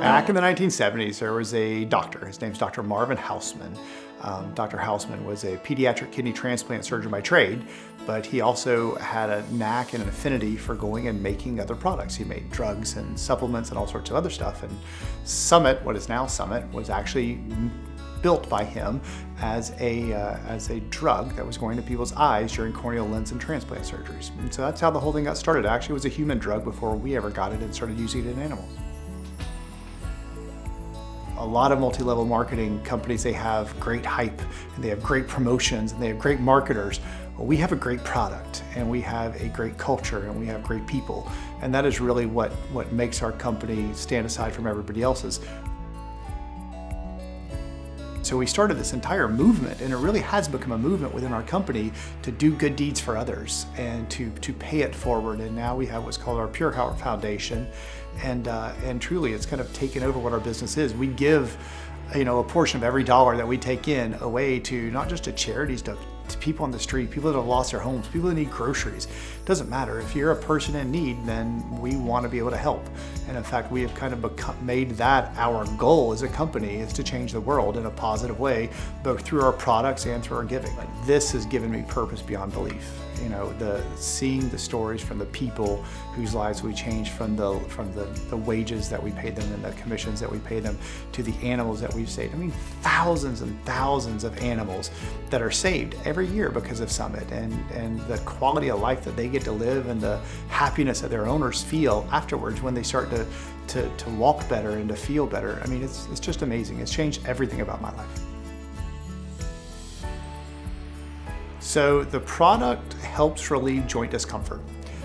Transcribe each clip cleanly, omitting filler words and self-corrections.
Back in the 1970s, there was a doctor. His name's Dr. Marvin Houseman. Dr. Houseman was a pediatric kidney transplant surgeon by trade, but he also had a knack and an affinity for going and making other products. He made drugs and supplements and all sorts of other stuff. And Summit, what is now Summit, was actually built by him as a drug that was going to people's eyes during corneal lens and transplant surgeries. And so that's how the whole thing got started. Actually, it was a human drug before we ever got it and started using it in animals. A lot of multi-level marketing companies, they have great hype and they have great promotions and they have great marketers. Well, we have a great product and we have a great culture and we have great people. And that is really what makes our company stand aside from everybody else's. So we started this entire movement, and it really has become a movement within our company to do good deeds for others and to pay it forward. And now we have what's called our Pure Heart Foundation, and truly it's kind of taken over what our business is. We give, a portion of every dollar that we take in away to not just to charities, to people on the street, people that have lost their homes, people that need groceries. It doesn't matter. If you're a person in need, then we want to be able to help. And in fact, we have kind of made that our goal as a company, is to change the world in a positive way, both through our products and through our giving. This has given me purpose beyond belief. Seeing the stories from the people whose lives we changed, from the wages that we paid them and the commissions that we pay them, to the animals that we've saved. I mean, thousands and thousands of animals that are saved every year because of Summit, and the quality of life that they get to live and the happiness that their owners feel afterwards when they start to walk better and to feel better. I mean, it's just amazing. It's changed everything about my life. So the product helps relieve joint discomfort,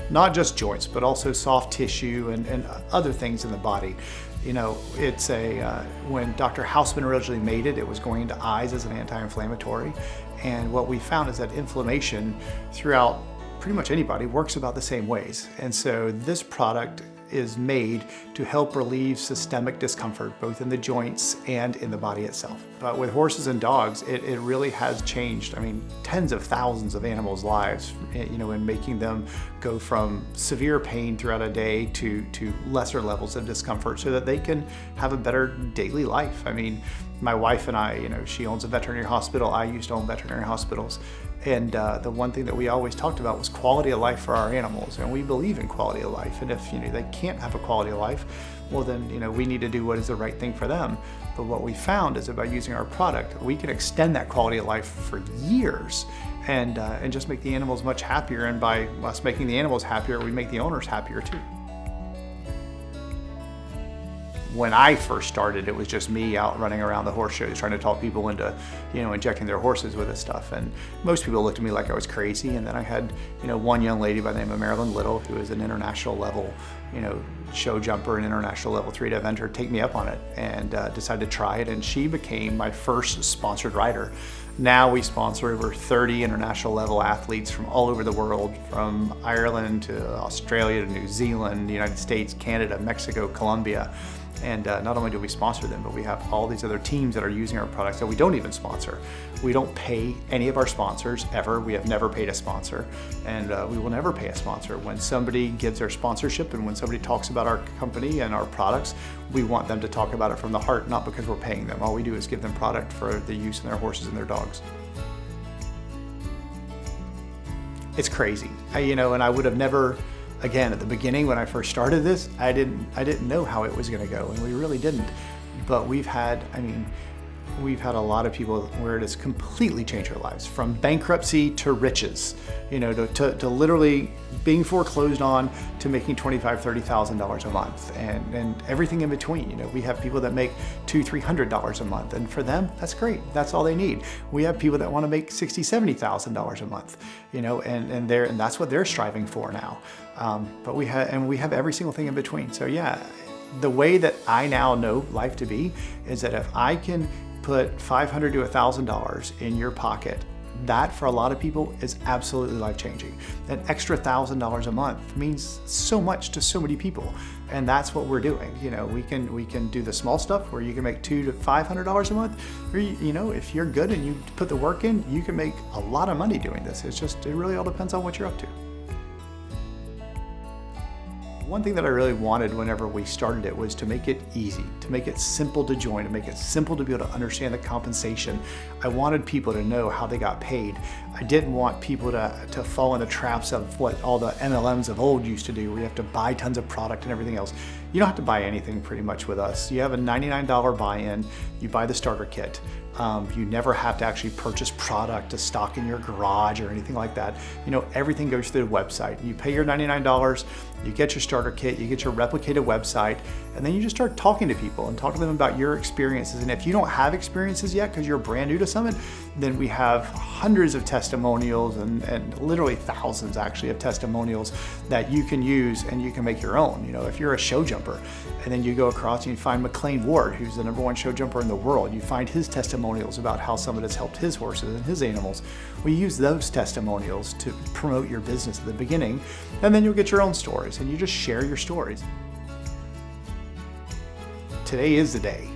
not just joints, but also soft tissue and other things in the body. It's when Dr. Houseman originally made it, it was going into eyes as an anti-inflammatory. And what we found is that inflammation throughout pretty much anybody works about the same ways. And so this product is made to help relieve systemic discomfort, both in the joints and in the body itself. But with horses and dogs, it really has changed, tens of thousands of animals' lives, in making them go from severe pain throughout a day to lesser levels of discomfort so that they can have a better daily life. My wife and I, she owns a veterinary hospital. I used to own veterinary hospitals. And the one thing that we always talked about was quality of life for our animals. And we believe in quality of life. And if they can't have a quality of life, well then we need to do what is the right thing for them. But what we found is that by using our product, we can extend that quality of life for years and just make the animals much happier. And by us making the animals happier, we make the owners happier too. When I first started, it was just me out running around the horse shows trying to talk people into, injecting their horses with this stuff. And most people looked at me like I was crazy. And then I had, one young lady by the name of Marilyn Little, who is an international level, show jumper and international level 3 eventer, take me up on it and decided to try it. And she became my first sponsored rider. Now we sponsor over 30 international level athletes from all over the world, from Ireland to Australia to New Zealand, the United States, Canada, Mexico, Colombia. And not only do we sponsor them, but we have all these other teams that are using our products that we don't even sponsor. We don't pay any of our sponsors ever. We have never paid a sponsor, and we will never pay a sponsor. When somebody gives their sponsorship and when somebody talks about our company and our products, we want them to talk about it from the heart, not because we're paying them. All we do is give them product for the use in their horses and their dogs. It's crazy, and I would have never. Again, at the beginning when I first started this, I didn't know how it was going to go, and we really didn't. But we've had a lot of people where it has completely changed their lives, from bankruptcy to riches, to literally being foreclosed on to making $25,000, $30,000 a month, and everything in between. We have people that make $200, $300 a month, and for them, that's great. That's all they need. We have people that want to make $60,000, $70,000 a month, and that's what they're striving for now. But we have every single thing in between. So yeah, the way that I now know life to be is that if I can put $500 to $1,000 in your pocket, that for a lot of people is absolutely life-changing. An extra $1,000 a month means so much to so many people, and that's what we're doing. We can do the small stuff where you can make $200 to $500 a month, or if you're good and you put the work in, you can make a lot of money doing this. It really all depends on what you're up to. One thing that I really wanted whenever we started it was to make it easy, to make it simple to join, to make it simple to be able to understand the compensation. I wanted people to know how they got paid. I didn't want people to fall in the traps of what all the MLMs of old used to do, where you have to buy tons of product and everything else. You don't have to buy anything pretty much with us. You have a $99 buy-in, you buy the starter kit. You never have to actually purchase product to stock in your garage or anything like that. You know, everything goes through the website. You pay your $99, you get your starter kit, you get your replicated website, and then you just start talking to people and talk to them about your experiences. And if you don't have experiences yet because you're brand new to Summit, then we have hundreds of testimonials and literally thousands actually of testimonials that you can use and you can make your own. You know, if you're a show jumper and then you go across and you find McLean Ward, who's the #1 show jumper in the world, you find his testimonials about how Summit has helped his horses and his animals. We use those testimonials to promote your business at the beginning, and then you'll get your own stories and you just share your stories. Today is the day.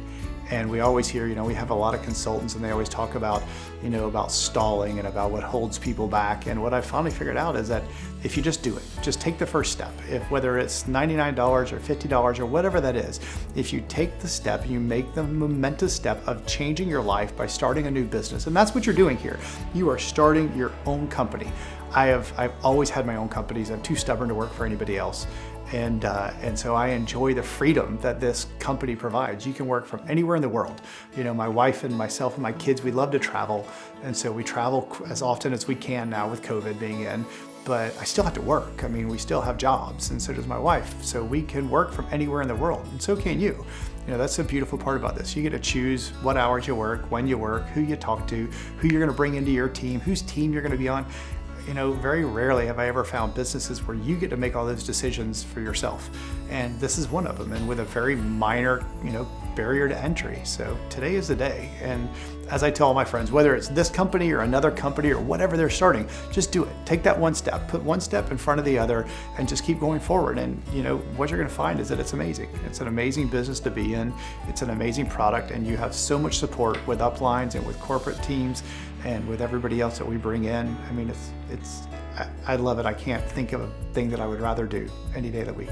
And we always hear, you know, we have a lot of consultants and they always talk about, you know, about stalling and about what holds people back. And what I finally figured out is that if you just do it, just take the first step. If whether it's $99 or $50 or whatever that is, if you take the step and you make the momentous step of changing your life by starting a new business, and that's what you're doing here. You are starting your own company. I've always had my own companies. I'm too stubborn to work for anybody else. And so I enjoy the freedom that this company provides. You can work from anywhere in the world. You know, my wife and myself and my kids, we love to travel. And so we travel as often as we can now with COVID being in, but I still have to work. I mean, we still have jobs, and so does my wife. So we can work from anywhere in the world, and so can you. You know, that's the beautiful part about this. You get to choose what hours you work, when you work, who you talk to, who you're gonna bring into your team, whose team you're gonna be on. You know, very rarely have I ever found businesses where you get to make all those decisions for yourself. And this is one of them, and with a very minor, you know, barrier to entry. So today is the day. And as I tell all my friends, whether it's this company or another company or whatever they're starting, just do it. Take that one step, put one step in front of the other, and just keep going forward. And you know, what you're gonna find is that it's amazing. It's an amazing business to be in. It's an amazing product, and you have so much support with uplines and with corporate teams and with everybody else that we bring in. I mean, I love it. I can't think of a thing that I would rather do any day of the week.